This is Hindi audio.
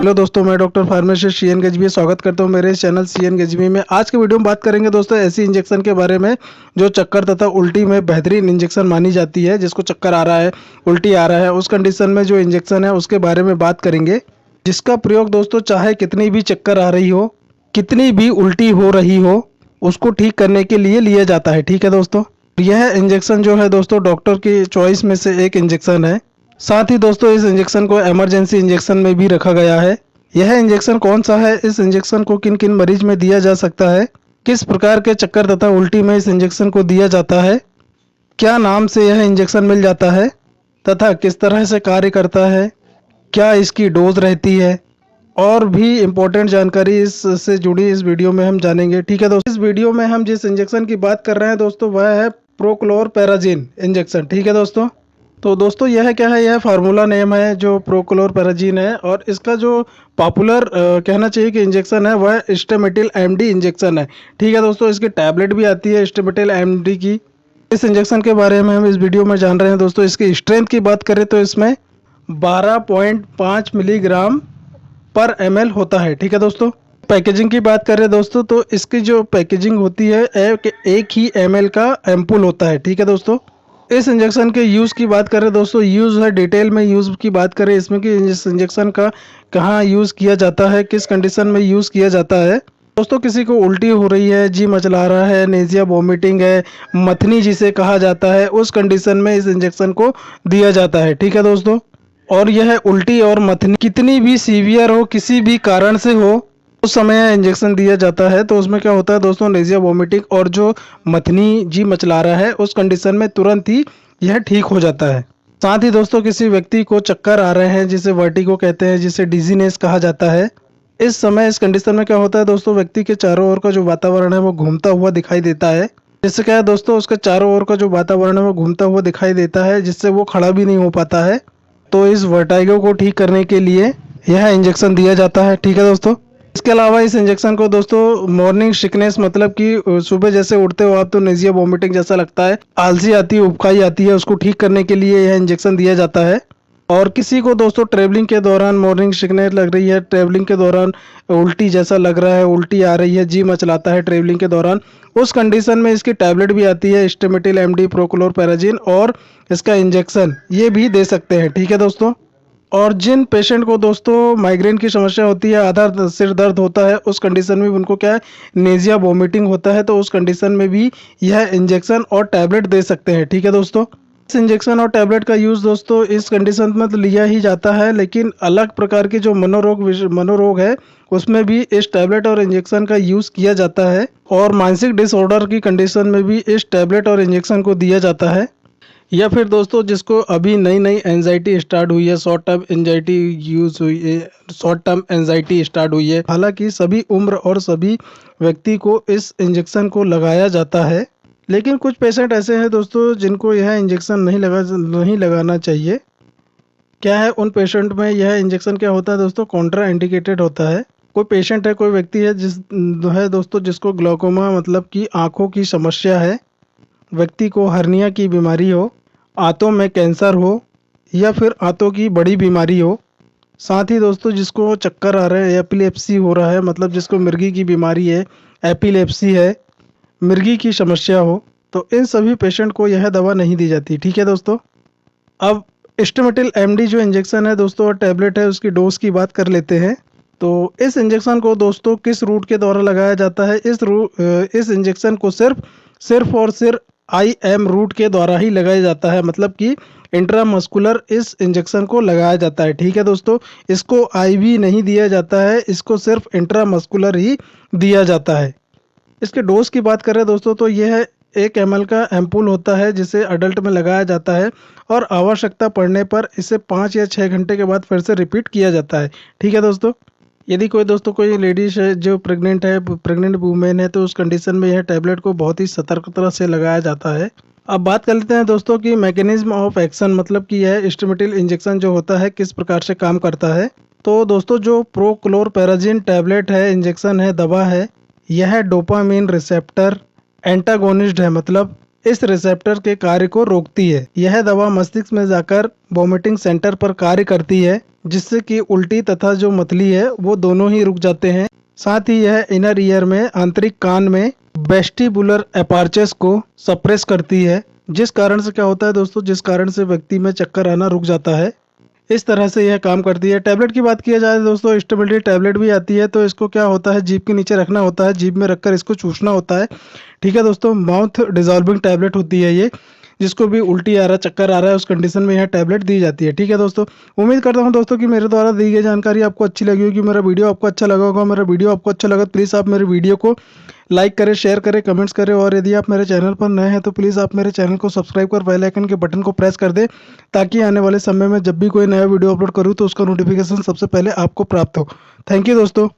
हेलो दोस्तों, मैं डॉक्टर फार्मासिस्ट सी एन गजबी स्वागत करता हूं मेरे इस चैनल सी एन गजबी में। आज के वीडियो में बात करेंगे दोस्तों ऐसी इंजेक्शन के बारे में जो चक्कर तथा उल्टी में बेहतरीन इंजेक्शन मानी जाती है। जिसको चक्कर आ रहा है, उल्टी आ रहा है, उस कंडीशन में जो इंजेक्शन है उसके बारे में बात करेंगे। जिसका प्रयोग दोस्तों चाहे कितनी भी चक्कर आ रही हो, कितनी भी उल्टी हो रही हो, उसको ठीक करने के लिए लिया जाता है। ठीक है दोस्तों, यह इंजेक्शन जो है दोस्तों डॉक्टर की चॉइस में से एक इंजेक्शन है। साथ ही दोस्तों इस इंजेक्शन को इमरजेंसी इंजेक्शन में भी रखा गया है। यह इंजेक्शन कौन सा है, इस इंजेक्शन को किन किन मरीज में दिया जा सकता है, किस प्रकार के चक्कर तथा उल्टी में इस इंजेक्शन को दिया जाता है, क्या नाम से यह इंजेक्शन मिल जाता है तथा किस तरह से कार्य करता है, क्या इसकी डोज रहती है, और भी इम्पोर्टेंट जानकारी इससे जुड़ी इस वीडियो में हम जानेंगे। ठीक है दोस्तों, इस वीडियो में हम जिस इंजेक्शन की बात कर रहे हैं दोस्तों वह है प्रोक्लोरपेराजिन इंजेक्शन। ठीक है दोस्तों, तो दोस्तों यह क्या है, यह फार्मूला नेम है जो प्रोक्लोरपेराजिन है। और इसका जो पॉपुलर कहना चाहिए कि इंजेक्शन है वह स्टेमेटिल एमडी इंजेक्शन है। ठीक है दोस्तों, इसकी टैबलेट भी आती है स्टेमेटिल एमडी की। इस इंजेक्शन के बारे में हम इस वीडियो में जान रहे हैं दोस्तों। इसकी स्ट्रेंथ की बात करें तो इसमें 12.5 मिलीग्राम पर ml होता है। ठीक है दोस्तों, पैकेजिंग की बात करें दोस्तों तो इसकी जो पैकेजिंग होती है एक ही ml का एम्पुल होता है। ठीक है दोस्तों, इस इंजेक्शन के यूज़ की बात करें दोस्तों, यूज़ है डिटेल में यूज़ की बात करें इसमें कि इस इंजेक्शन का कहाँ यूज़ किया जाता है, किस कंडीशन में यूज़ किया जाता है। दोस्तों किसी को उल्टी हो रही है, जी मचला रहा है, नेजिया वोमिटिंग है, मथनी जिसे कहा जाता है, उस कंडीशन में इस इंजेक्शन को दिया जाता है। ठीक है दोस्तों, और यह उल्टी और मथनी कितनी भी सीवियर हो, किसी भी कारण से हो, उस समय इंजेक्शन दिया जाता है। तो उसमें क्या होता है दोस्तों, नेजिया वोमिटिंग और जो मथनी जी मचला रहा है उस कंडीशन में तुरंत ही यह ठीक हो जाता है। साथ ही दोस्तों किसी व्यक्ति को चक्कर आ रहे हैं जिसे वर्टिगो कहते हैं, जिसे डिजीनेस कहा जाता है, इस समय इस कंडीशन में क्या होता है दोस्तों, व्यक्ति के चारों ओर का जो वातावरण है वो घूमता हुआ दिखाई देता है। जिससे क्या है दोस्तों, उसके चारों ओर का जो वातावरण है वो घूमता हुआ दिखाई देता है, जिससे वो खड़ा भी नहीं हो पाता है। तो इस वर्टिगो को ठीक करने के लिए यह इंजेक्शन दिया जाता है। ठीक है दोस्तों, इसके अलावा इस इंजेक्शन को दोस्तों मॉर्निंग सिकनेस, मतलब कि सुबह जैसे उठते हो आप तो नेजिया वोमिटिंग जैसा लगता है, आलसी आती है, उबकाई आती है, उसको ठीक करने के लिए यह इंजेक्शन दिया जाता है। और किसी को दोस्तों ट्रेवलिंग के दौरान मॉर्निंग सिकनेस लग रही है, ट्रेवलिंग के दौरान उल्टी जैसा लग रहा है, उल्टी आ रही है, जी मचलाता है ट्रेवलिंग के दौरान, उस कंडीशन में इसकी टैबलेट भी आती है स्टेमेटिल एमडी प्रोक्लोरपेराजिन, और इसका इंजेक्शन ये भी दे सकते हैं। ठीक है दोस्तों, और जिन पेशेंट को दोस्तों माइग्रेन की समस्या होती है, आधा सिर दर्द होता है, उस कंडीशन में उनको क्या है, नेजिया वोमिटिंग होता है, तो उस कंडीशन में भी यह इंजेक्शन और टैबलेट दे सकते हैं। ठीक है दोस्तों, इस इंजेक्शन और टैबलेट का यूज़ दोस्तों इस कंडीशन में तो लिया ही जाता है, लेकिन अलग प्रकार के जो मनोरोग है उसमें भी इस टैबलेट और इंजेक्शन का यूज़ किया जाता है। और मानसिक डिसऑर्डर की कंडीशन में भी इस टैबलेट और इंजेक्शन को दिया जाता है। या फिर दोस्तों जिसको अभी नई नई एंजाइटी स्टार्ट हुई है, शॉर्ट टर्म एंजाइटी यूज हुई है, शॉर्ट टर्म एंजाइटी स्टार्ट हुई है। हालांकि सभी उम्र और सभी व्यक्ति को इस इंजेक्शन को लगाया जाता है, लेकिन कुछ पेशेंट ऐसे हैं दोस्तों जिनको यह इंजेक्शन नहीं लगाना चाहिए। क्या है, उन पेशेंट में यह इंजेक्शन क्या होता है दोस्तों, कॉन्ट्रा इंडिकेटेड होता है। कोई पेशेंट है, कोई व्यक्ति है दोस्तों जिसको ग्लाइकोमा मतलब कि आंखों की समस्या है, व्यक्ति को हर्निया की बीमारी हो, आंतों में कैंसर हो, या फिर आंतों की बड़ी बीमारी हो। साथ ही दोस्तों जिसको चक्कर आ रहे हैं, एपिलेप्सी हो रहा है, मतलब जिसको मिर्गी की बीमारी है, एपिलेप्सी है, मिर्गी की समस्या हो, तो इन सभी पेशेंट को यह दवा नहीं दी जाती। ठीक है दोस्तों, अब स्टेमेटिल एमडी जो इंजेक्शन है दोस्तों और टैबलेट है, उसकी डोज की बात कर लेते हैं। तो इस इंजेक्शन को दोस्तों किस रूट के द्वारा लगाया जाता है, इस इंजेक्शन को सिर्फ और सिर्फ IM रूट के द्वारा ही लगाया जाता है, मतलब कि इंट्रामस्कुलर इस इंजेक्शन को लगाया जाता है। ठीक है दोस्तों, इसको IV नहीं दिया जाता है, इसको सिर्फ इंट्रामस्कुलर ही दिया जाता है। इसके डोज की बात करें दोस्तों तो यह 1 ml का एम्पूल होता है जिसे अडल्ट में लगाया जाता है, और आवश्यकता पड़ने पर इसे 5 या 6 घंटे के बाद फिर से रिपीट किया जाता है। ठीक है दोस्तों, यदि कोई लेडीज है जो प्रेग्नेंट वूमेन है, तो उस कंडीशन में यह टैबलेट को बहुत ही सतर्कता से लगाया जाता है। अब बात कर लेते हैं दोस्तों कि मैकेनिज्म ऑफ एक्शन, मतलब कि यह स्टेमेटिल इंजेक्शन जो होता है किस प्रकार से काम करता है। तो दोस्तों जो प्रोक्लोरपेराजिन टैबलेट है, इंजेक्शन है, दवा है, यह डोपामिन रिसेप्टर एंटागोनिस्ट है, मतलब इस रिसेप्टर के कार्य को रोकती है। यह दवा मस्तिष्क में जाकर वोमिटिंग सेंटर पर कार्य करती है, जिससे कि उल्टी तथा जो मतली है वो दोनों ही रुक जाते हैं। साथ ही यह इनर ईयर में आंतरिक कान में वेस्टिबुलर अपार्चस को सप्रेस करती है, जिस कारण से क्या होता है दोस्तों, जिस कारण से व्यक्ति में चक्कर आना रुक जाता है। इस तरह से यह काम करती है। टैबलेट की बात किया जाए दोस्तों, स्टेबिलिटी टैबलेट भी आती है। तो इसको क्या होता है, जीभ के नीचे रखना होता है, जीभ में रखकर इसको चूसना होता है। ठीक है दोस्तों, माउथ डिजॉल्विंग टैबलेट होती है ये, जिसको भी उल्टी आ रहा है, चक्कर आ रहा है, उस कंडीशन में यह टैबलेट दी जाती है। ठीक है दोस्तों, उम्मीद करता हूं दोस्तों कि मेरे द्वारा दी गई जानकारी आपको अच्छी लगी होगी। मेरा वीडियो आपको अच्छा लगा होगा। मेरा वीडियो आपको अच्छा लगा तो प्लीज़ आप मेरे वीडियो को लाइक करें, शेयर करें, कमेंट्स करें, और यदि आप मेरे चैनल पर नए हैं तो प्लीज़ आप मेरे चैनल को सब्सक्राइब कर बेल आइकन के बटन को प्रेस कर दें, ताकि आने वाले समय में जब भी कोई नया वीडियो अपलोड करूँ तो उसका नोटिफिकेशन सबसे पहले आपको प्राप्त हो। थैंक यू दोस्तों।